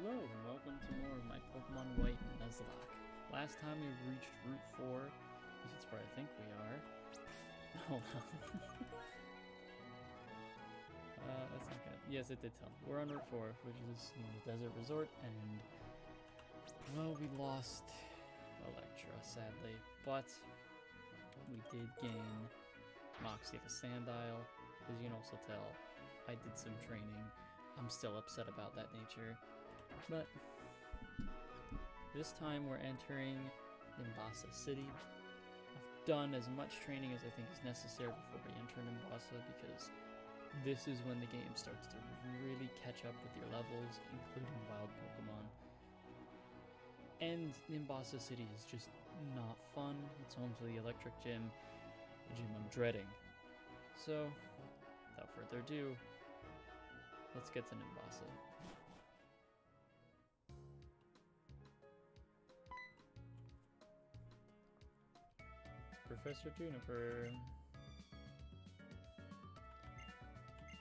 Hello and welcome to more of my Pokemon White Nuzlocke. Last time we reached Route 4, at least it's where I think we are. Hold on. That's not gonna... Yes, it did tell me. We're on Route 4, which is the desert resort, and... well, we lost Electra, sadly. But we did gain Moxie the Sandile. As you can also tell, I did some training. I'm still upset about that nature. But this time we're entering Nimbasa City. I've done as much training as I think is necessary before we enter Nimbasa, because this is when the game starts to really catch up with your levels, including wild Pokemon. And Nimbasa City is just not fun. It's home to the Electric Gym, a gym I'm dreading. So, without further ado, let's get to Nimbasa. Professor Juniper.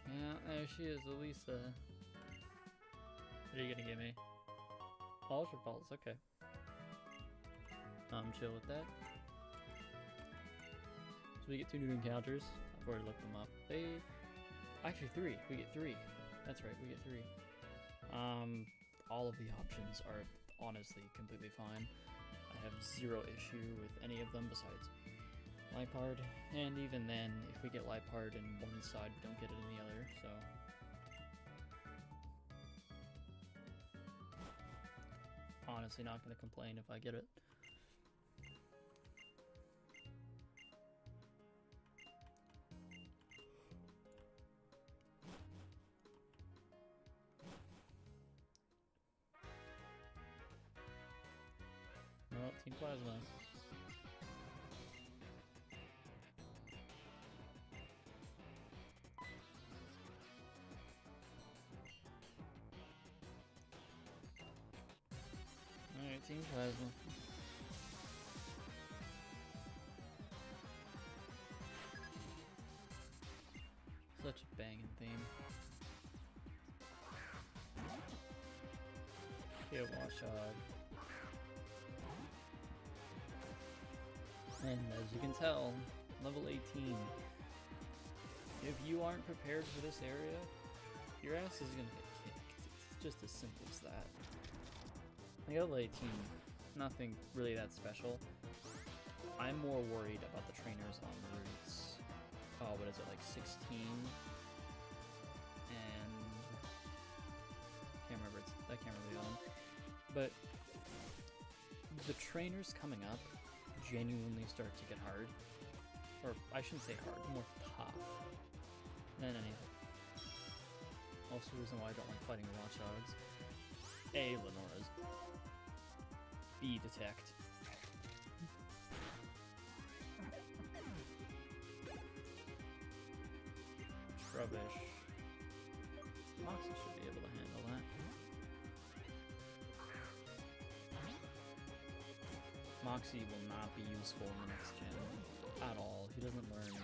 Yeah, there she is, Elisa. What are you gonna give me? Ultra Pulse, okay. I'm chill with that. So we get 2 new encounters. I've already looked them up. Actually 3. We get 3. That's right, we get 3. All of the options are honestly completely fine. I have 0 issue with any of them besides Liepard, and even then, if we get Liepard in one side, we don't get it in the other, so... honestly not going to complain if I get it. No, Team Plasma. Alright, Team Plasma. Such a banging theme. Get Washog. And as you can tell, level 18. If you aren't prepared for this area, your ass is gonna get kicked. It's just as simple as that. I got level 18, nothing really that special. I'm more worried about the trainers on routes. Oh, what is it, like 16? And I can't remember the other one. But the trainers coming up genuinely start to get hard. Or I shouldn't say hard, more tough than anything. Also the reason why I don't like fighting Watchdogs. A, Lenora's. B, Detect. Rubbish. Moxie should be able to handle that. Moxie will not be useful in the next gen at all. He doesn't learn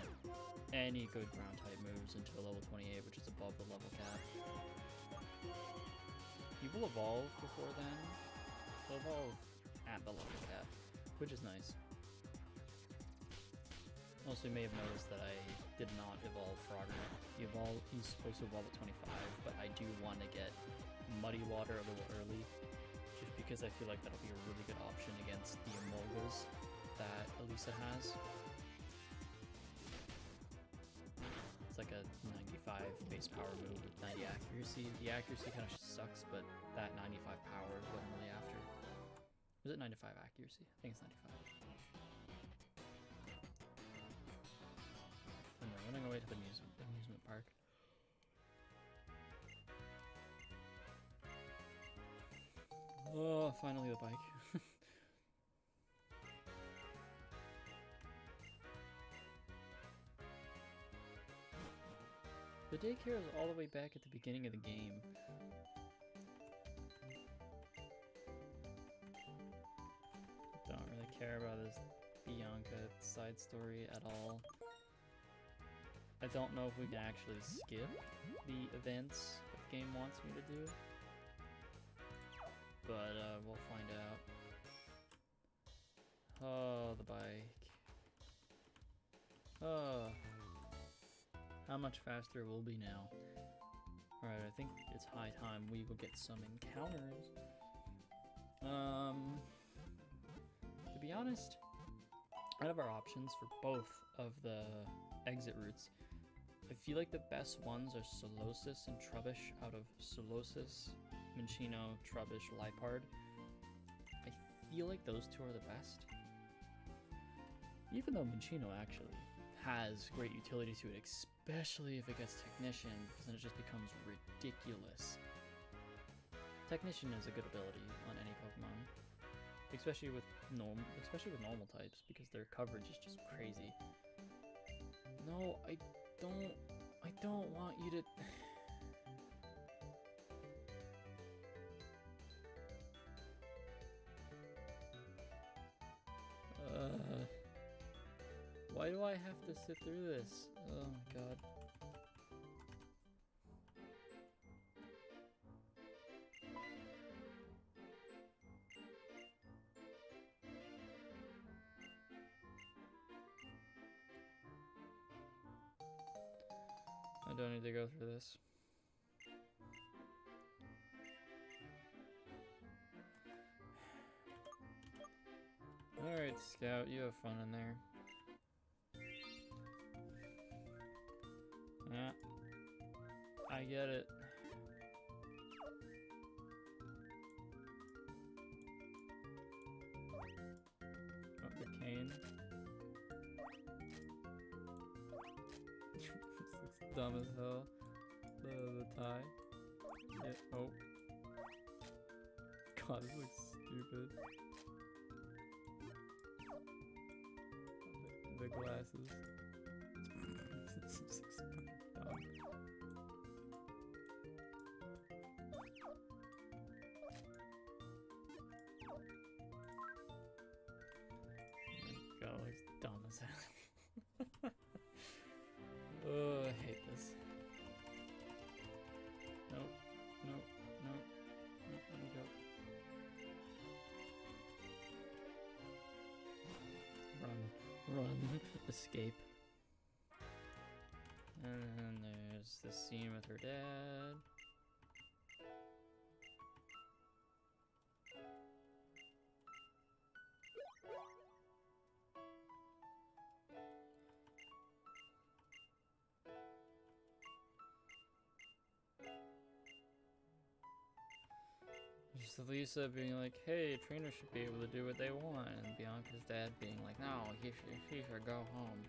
any good ground type moves until level 28, which is above the level cap. He will evolve before then. He'll evolve at the level cap, which is nice. Also, you may have noticed that I did not evolve Frogger. He's supposed to evolve at 25, but I do want to get Muddy Water a little early, just because I feel like that'll be a really good option against the Emolgas that Elisa has. It's like a 95 base power move with 90 accuracy. The accuracy kind of sucks, but that 95 power is what I'm really after. Was it 95 accuracy? I think it's 95. Oh no, we're running away to the amusement park. Oh, finally the bike. The daycare is all the way back at the beginning of the game. Don't really care about this Bianca side story at all. I don't know if we can actually skip the events that the game wants me to do. but we'll find out. Oh, the bike. Oh. How much faster it will be now. Alright, I think it's high time we will get some encounters. To be honest, out of our options for both of the exit routes, I feel like the best ones are Solosis and Trubbish out of Solosis, Minccino, Trubbish, Liepard. I feel like those two are the best. Even though Minccino actually has great utility to it, especially if it gets Technician, because then it just becomes ridiculous. Technician is a good ability on any Pokemon, especially with normal types, because their coverage is just crazy. No, I don't want you to. Why do I have to sit through this? Oh my god. I don't need to go through this. Alright, Scout, you have fun in there. Yeah, I get it. Oh, the cane. This looks dumb as hell. The tie. Yeah. Oh. God, this looks stupid. The glasses. This looks fucking dumb. Oh my god, it looks dumb as hell. Oh, I hate this. Nope, nope, nope, nope, let me go. Run, escape. And then there's the scene with her dad. Just Lisa being like, hey, trainers should be able to do what they want, and Bianca's dad being like, no, he should go home.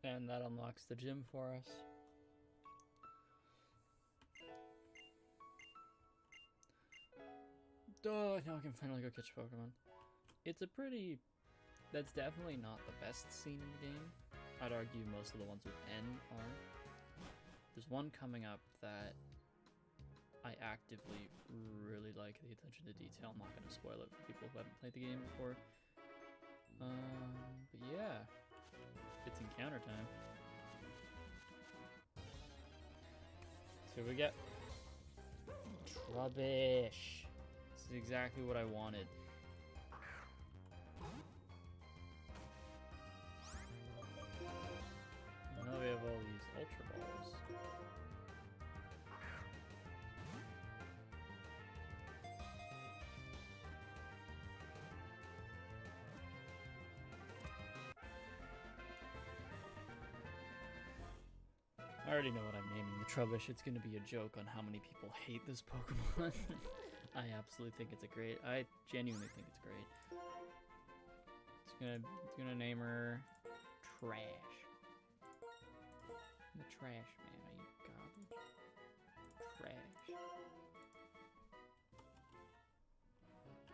And that unlocks the gym for us. Oh, now I can finally go catch Pokemon. It's a pretty... That's definitely not the best scene in the game. I'd argue most of the ones with N are. There's one coming up that I actively really like the attention to detail. I'm not going to spoil it for people who haven't played the game before. But yeah, it's encounter time. So we get Trubbish. This is exactly what I wanted. Now we have all these Ultra Balls. I already know what I'm naming the Trubbish. It's going to be a joke on how many people hate this Pokemon. I absolutely think it's I genuinely think it's great. It's gonna name her Trash. I'm the trash man, I eat garbage. Trash.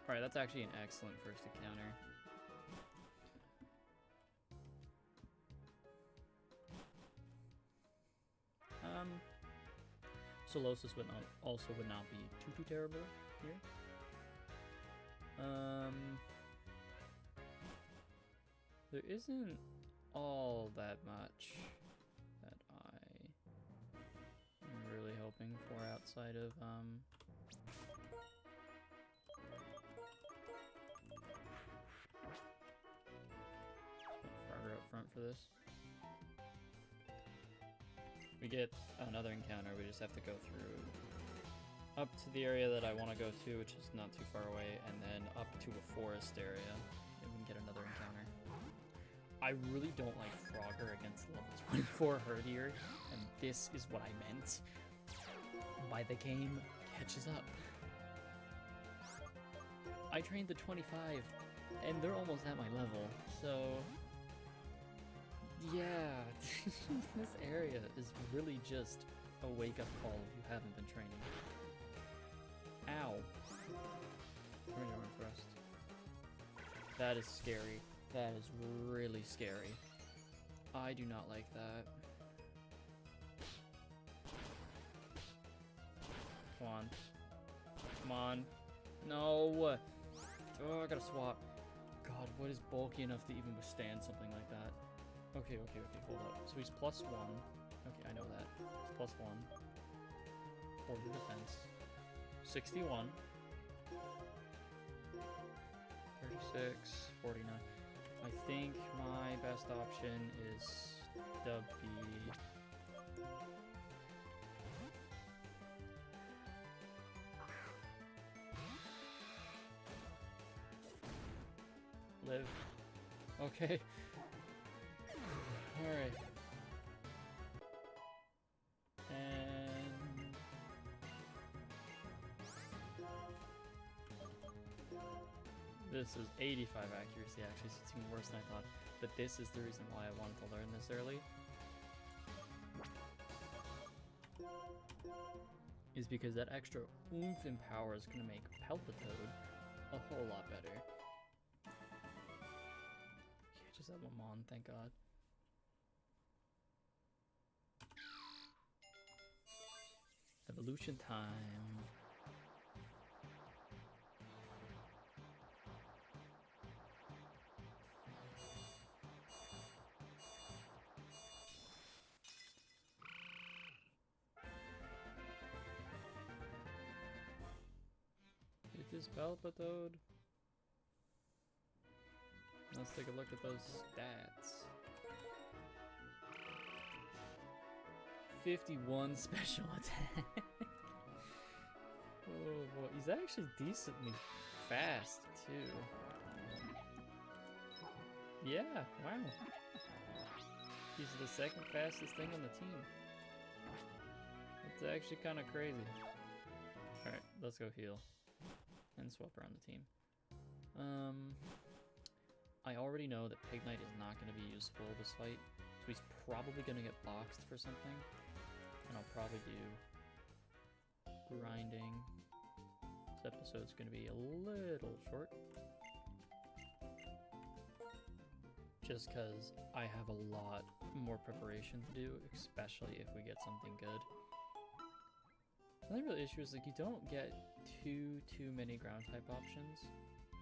Alright, that's actually an excellent first encounter. Solosis would not be too terrible here. There isn't all that much that I'm really hoping for outside of farther up front for this. We get another encounter, we just have to go through up to the area that I want to go to, which is not too far away, and then up to a forest area, and we can get another encounter. I really don't like Frogger against level 24 Herdier, and this is what I meant by the game catches up. I trained the 25, and they're almost at my level, so yeah, this area is really just a wake-up call if you haven't been training. Ow. Run thrust. That is scary. That is really scary. I do not like that. Come on. Come on. No! Oh, I gotta swap. God, what is bulky enough to even withstand something like that? Okay, hold up. So he's +1. Okay, I know that. He's +1. 40 defense. 61. 36. 49. I think my best option is W. Live. Okay. Alright. And this is 85 accuracy, actually, so it's even worse than I thought. But this is the reason why I wanted to learn this early. Is because that extra oomph and power is going to make Palpitoad a whole lot better. Okay, just have one on, thank God. Evolution time. Get this Palpitoad. Let's take a look at those stats. 51 special attack. Oh boy, he's actually decently fast too. Yeah, wow. He's the second fastest thing on the team. It's actually kind of crazy. Alright, let's go heal. And swap around the team. I already know that Pignite is not going to be useful this fight. So he's probably going to get boxed for something. And I'll probably do grinding. This episode's going to be a little short. Just because I have a lot more preparation to do, especially if we get something good. The only real issue is like you don't get too many ground type options,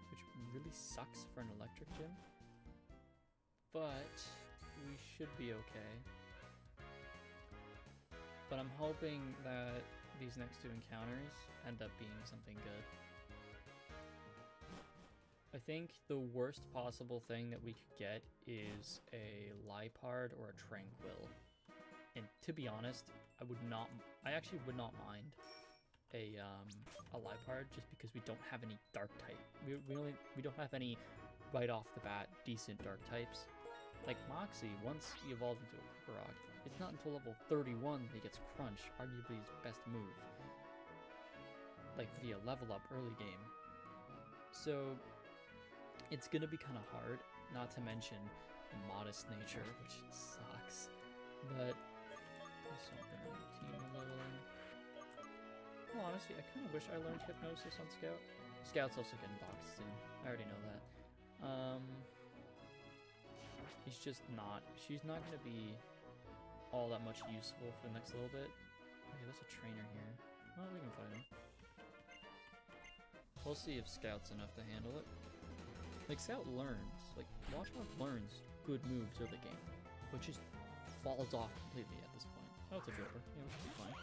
which really sucks for an electric gym. But we should be okay. But I'm hoping that these next two encounters end up being something good. I think the worst possible thing that we could get is a Liepard or a Tranquil. And to be honest, I actually would not mind a Liepard just because we don't have any dark type. We don't have any right off the bat decent dark types. Like Moxie, once he evolved into a Krokorok, it's not until level 31 that he gets Crunch, arguably his best move. Like via level up early game. So it's gonna be kind of hard, not to mention the modest nature, which sucks. But something on the team a little. Well, honestly, I kind of wish I learned Hypnosis on Scout. Scout's also getting boxed soon. I already know that. She's not going to be all that much useful for the next little bit. Okay, there's a trainer here. Well, we can fight him. We'll see if Scout's enough to handle it. Like, Scout learns. Like, Watchdog learns good moves early game, but just falls off completely at this point. Oh, it's a Drillbur. Yeah, which is fine.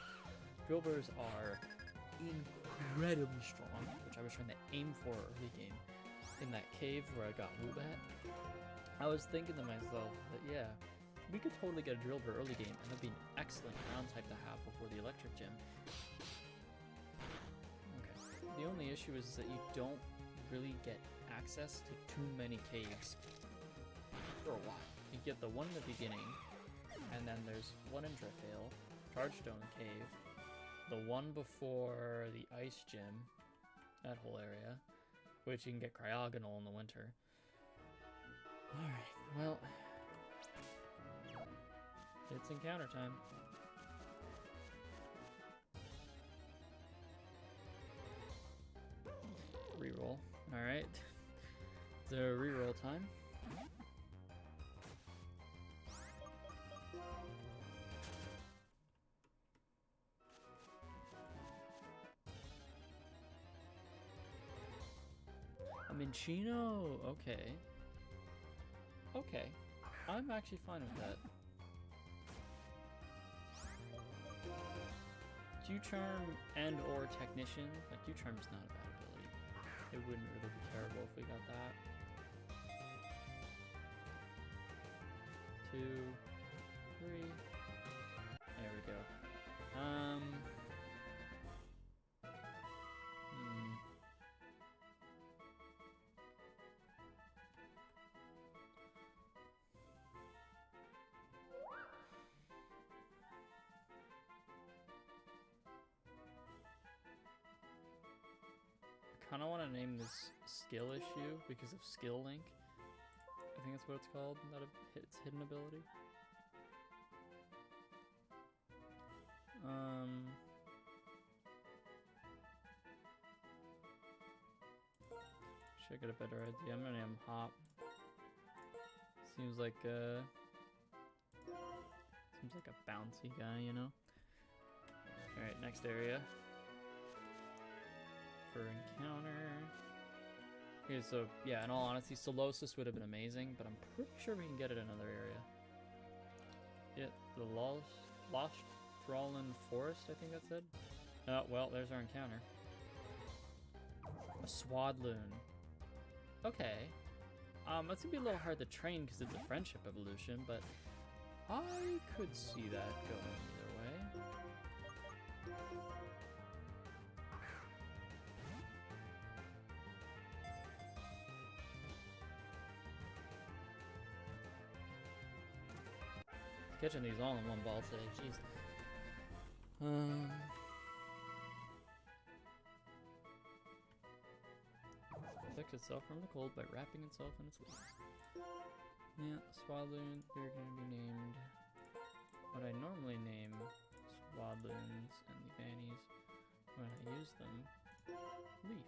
Drillburs are incredibly strong, which I was trying to aim for early game. In that cave where I got Woobat, I was thinking to myself that, yeah, we could totally get a Drillbur early game, and that'd be an excellent ground type to have before the electric gym. Okay. The only issue is that you don't really get access to too many caves for a while. You get the one in the beginning, and then there's one in Driftvale, Chargestone Cave, the one before the Ice Gym, that whole area, which you can get Cryogonal in the winter. Alright, well, it's encounter time. Reroll. Alright. It's a reroll time. A Minchino! Okay. Okay. I'm actually fine with that. Q-Charm and or Technician. Like, Q-Charm is not a bad ability. It wouldn't really be terrible if we got that. 2, 3. There we go. I kind of want to name this skill issue because of skill link. I think that's what it's called, not its hidden ability. Should I get a better idea? I'm gonna name Hop. Seems like a bouncy guy, you know? Alright, next area. For encounter. Okay, so yeah, in all honesty, Solosis would have been amazing, but I'm pretty sure we can get it in another area. Yeah, the Lost Thrallin Forest, I think that said. Oh, well, there's our encounter. A Swadloon. Okay. That's gonna be a little hard to train because it's a friendship evolution, but I could see that going either way. Catching these all in one ball today, jeez. Protects itself from the cold by wrapping itself in its leaves. Yeah, Swadloon, they're gonna be named what I normally name Swadloons and Leavannies when I use them. Leaf.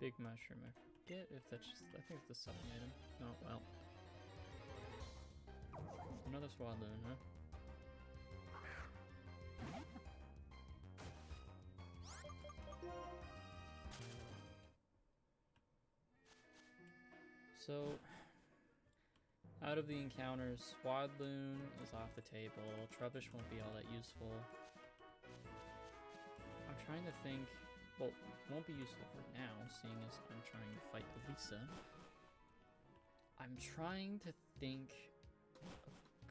Big Mushroom, I forget if that's just, I think it's the selling item. Oh, well. Another Swadloon, huh? So, out of the encounters, Swadloon is off the table. Trubbish won't be all that useful. I'm trying to think, well, won't be useful for now, seeing as I'm trying to fight Elisa. I'm trying to think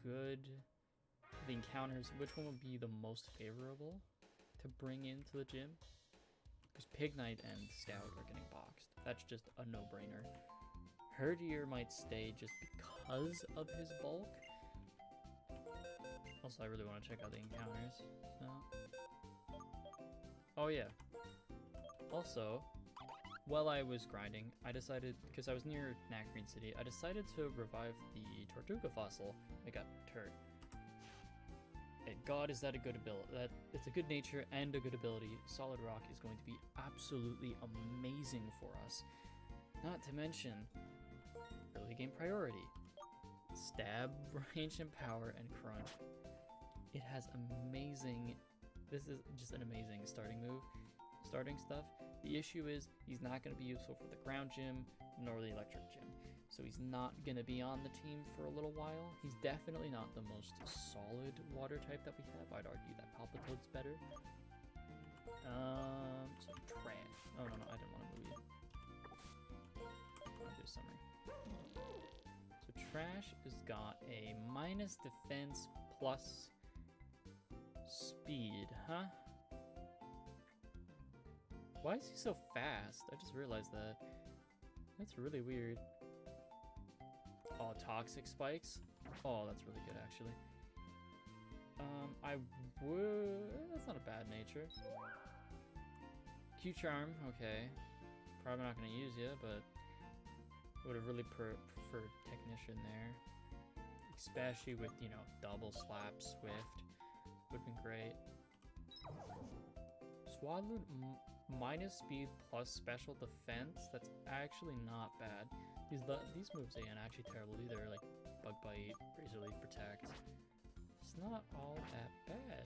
of the encounters, which one would be the most favorable to bring into the gym? Because Pig Knight and Scout are getting boxed. That's just a no-brainer. Herdier might stay just because of his bulk. Also, I really want to check out the encounters. Oh yeah. Also, while I was grinding, I decided, because I was near Nacrene City, I decided to revive the Tortuga fossil. I got Turt. And God, is that a good ability? It's a good nature and a good ability. Solid Rock is going to be absolutely amazing for us. Not to mention early game priority. stab, range and power, and crunch. It has amazing, this is just an amazing starting stuff. The issue is he's not going to be useful for the ground gym nor the electric gym. So he's not going to be on the team for a little while. He's definitely not the most solid water type that we have. I'd argue that Palpitoad's better. So trash. Oh, no, I didn't want to move you. I want to do summary. So trash has got a minus defense plus speed, huh? Why is he so fast? I just realized that. That's really weird. Oh, toxic spikes? Oh, that's really good, actually. That's not a bad nature. Q-Charm, okay. Probably not going to use you, but would have really preferred Technician there. Especially with, you know, double slap, Swift. Would have been great. Swadloon, minus speed plus special defense. That's actually not bad. These moves ain't actually terrible either, like Bug Bite, Razor Leaf, Protect. It's not all that bad.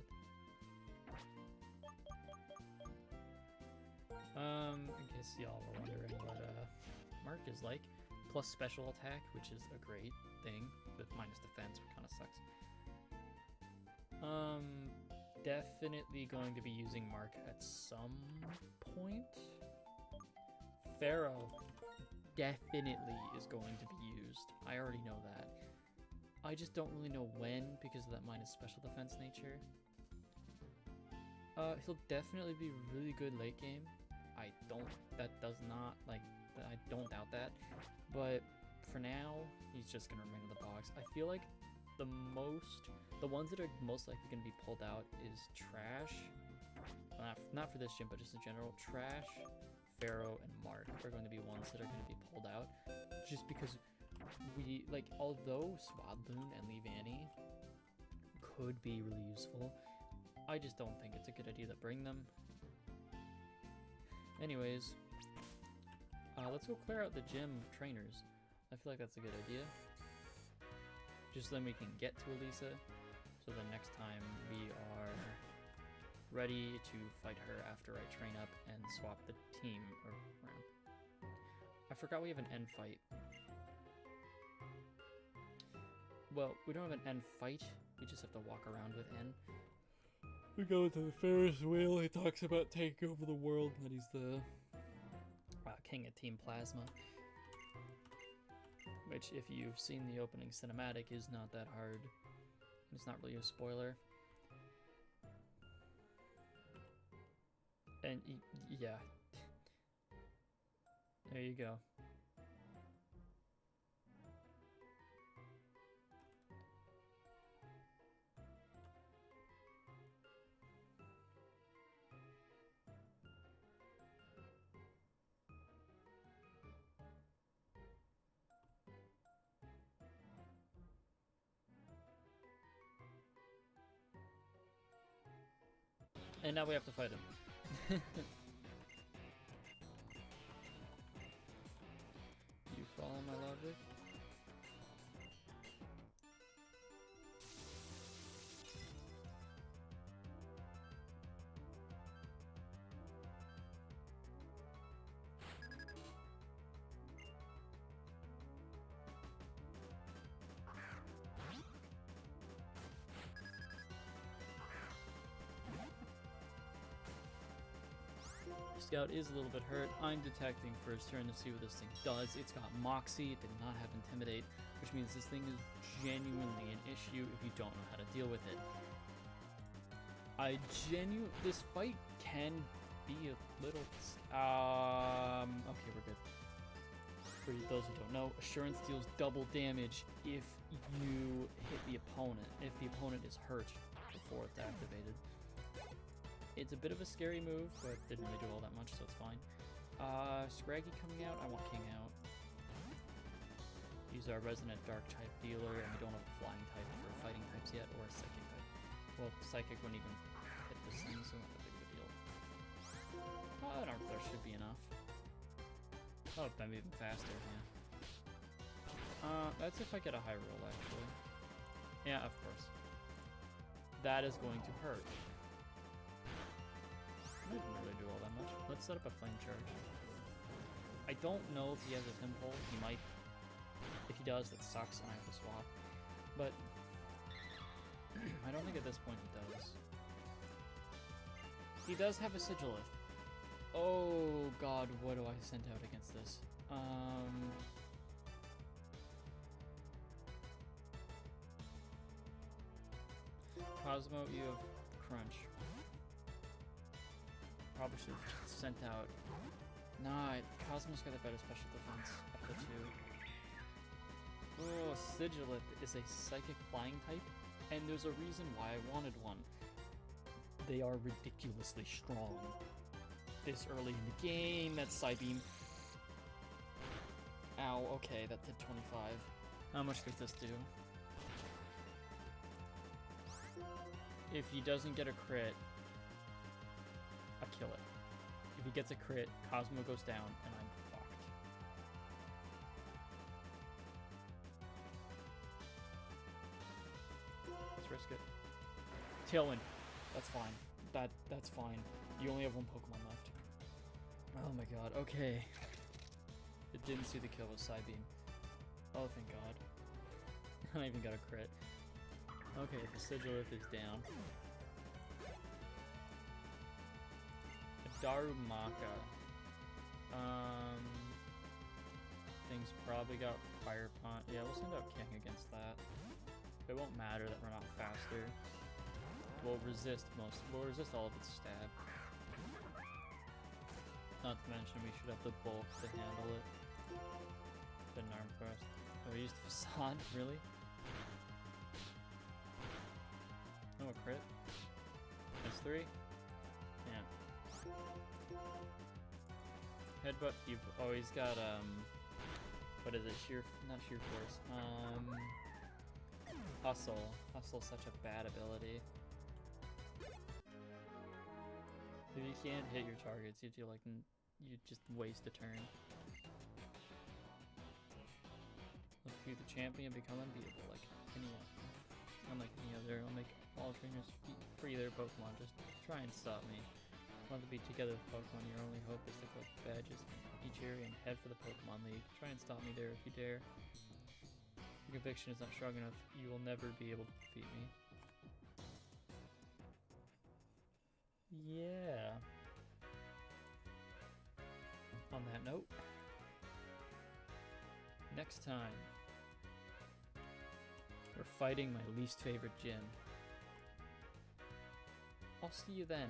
In case y'all were wondering what Mark is like, plus special attack, which is a great thing, but minus defense, which kind of sucks. Definitely going to be using Mark at some point. Pharaoh definitely is going to be used. I already know that. I just don't really know when because of that minus special defense nature. He'll definitely be really good late game. I don't doubt that. But for now, he's just gonna remain in the box. I feel like the ones that are most likely gonna be pulled out is Trash. Not for this gym, but just in general. Trash, Pharaoh, and Mark are going to be ones that are going to be pulled out, just because although Swadloon and Leavanny could be really useful, I just don't think it's a good idea to bring them. Anyways, let's go clear out the gym of trainers. I feel like that's a good idea. Just then we can get to Elisa, so the next time we are ready to fight her after I train up and swap the team around. I forgot we have an end fight. Well, we don't have an end fight, we just have to walk around with N. We go into the Ferris wheel, he talks about taking over the world, and that he's the king of Team Plasma. Which, if you've seen the opening cinematic, is not that hard. It's not really a spoiler. And yeah, there you go. And now we have to fight him. You follow my logic? Scout is a little bit hurt. I'm detecting for his turn to see what this thing does. It's got Moxie, it did not have Intimidate, which means this thing is genuinely an issue if you don't know how to deal with it. This fight can be a little, okay, we're good. For those who don't know, Assurance deals double damage if you hit the opponent, if the opponent is hurt before it's activated. It's a bit of a scary move, but didn't really do all that much, so it's fine. Scraggy coming out. I want King out. He's our resident dark type dealer, and we don't have a flying type for fighting types yet, or a psychic type. Well, psychic wouldn't even hit this thing, so not that big of a deal. I don't know if there should be enough. Oh, maybe even faster, yeah. That's if I get a high roll, actually. Yeah, of course. That is going to hurt. I didn't really do all that much. Let's set up a flame charge. I don't know if he has a temple. He might. If he does, that sucks, and I have to swap. But I don't think at this point he does. He does have a Sigilith. Oh god, what do I send out against this? Cosmo, you have Crunch. Probably should have sent out. Nah, Cosmo's got a better special defense up to 2. Oh, Sigilith is a psychic flying type, and there's a reason why I wanted one. They are ridiculously strong. This early in the game, that's Psybeam. Ow, okay, that did 25. How much does this do? If he doesn't get a crit, I kill it. If he gets a crit, Cosmo goes down, and I'm fucked. Let's risk it. Tailwind. That's fine. That's fine. You only have 1 Pokemon left. Oh my god, okay. It didn't see the kill with Psybeam. Oh, thank god. I even got a crit. Okay, the Sigilith is down. Darumaka. Things probably got Fire Punch. Yeah, we'll send out King against that. It won't matter that we're not faster. We'll resist all of its stab. Not to mention we should have the bulk to handle it. Didn't arm thrust. Oh, we used Facade, really? Oh, a crit. S3? Yeah. Headbutt, you've always got, what is it, not sheer force, hustle. Hustle's such a bad ability. If you can't hit your targets, you feel like you just waste a turn. Let's be the champion, become unbeatable, unlike any other. I'll make all trainers free their Pokemon, just try and stop me. Want to be together with Pokemon, your only hope is to collect badges each area and head for the Pokemon League. Try and stop me there if you dare. Your conviction is not strong enough, you will never be able to defeat me. Yeah. On that note, next time, we're fighting my least favorite gym. I'll see you then.